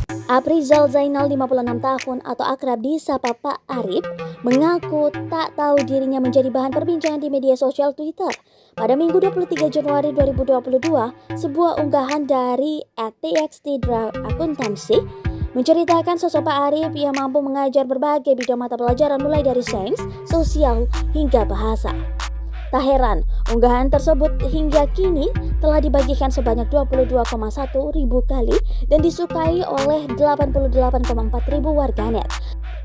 Aprizal Zainal 56 tahun atau akrab disapa Pak Arif mengaku tak tahu dirinya menjadi bahan perbincangan di media sosial Twitter. Pada Minggu 23 Januari 2022, sebuah unggahan dari @txtakuntansi menceritakan sosok Pak Arif yang mampu mengajar berbagai bidang mata pelajaran mulai dari sains, sosial, hingga bahasa. Tak heran, unggahan tersebut hingga kini telah dibagikan sebanyak 22,1 ribu kali dan disukai oleh 88,4 ribu warganet.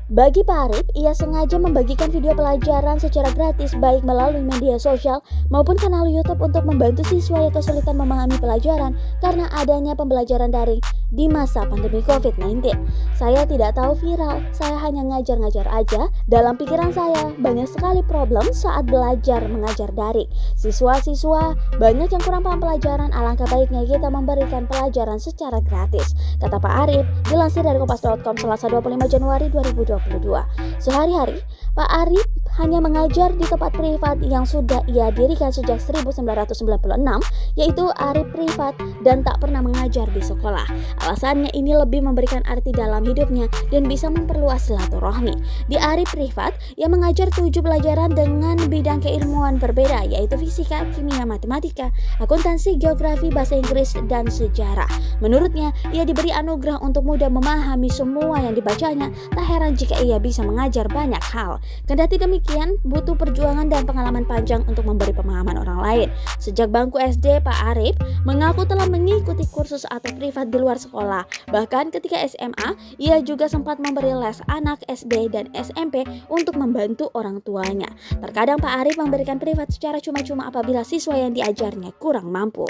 Bagi Pak Arif, ia sengaja membagikan video pelajaran secara gratis baik melalui media sosial maupun kanal YouTube untuk membantu siswa yang kesulitan memahami pelajaran karena adanya pembelajaran daring di masa pandemi COVID-19. Saya tidak tahu viral, saya hanya ngajar-ngajar aja. Dalam pikiran saya, banyak sekali problem saat belajar mengajar daring. Siswa-siswa banyak yang kurang paham pelajaran, alangkah baiknya kita memberikan pelajaran secara gratis, kata Pak Arif, dilansir dari kompas.com Selasa 25 Januari 2022. Sehari-hari, Pak Arif hanya mengajar di tempat privat yang sudah ia dirikan sejak 1996, yaitu Arif Privat, dan tak pernah mengajar di sekolah. Alasannya ini lebih memberikan arti dalam hidupnya dan bisa memperluas silaturahmi. Di Arif Privat, ia mengajar 7 pelajaran dengan bidang keilmuan berbeda, yaitu fisika, kimia, matematika, akuntansi, geografi, bahasa Inggris, dan sejarah. Menurutnya, ia diberi anugerah untuk mudah memahami semua yang dibacanya. Tak heran jika ia bisa mengajar banyak hal. Kendati demikian, butuh perjuangan dan pengalaman panjang untuk memberi pemahaman orang lain. Sejak bangku SD, Pak Arif mengaku telah mengikuti kursus atau privat di luar sekolah. Bahkan ketika SMA, ia juga sempat memberi les anak SD dan SMP untuk membantu orang tuanya. Terkadang Pak Arif memberikan privat secara cuma-cuma apabila siswa yang diajarnya kurang mampu.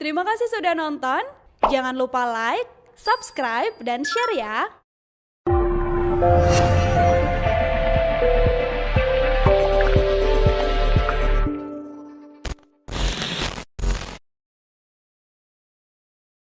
Terima kasih sudah nonton. Jangan lupa like, subscribe, dan share ya.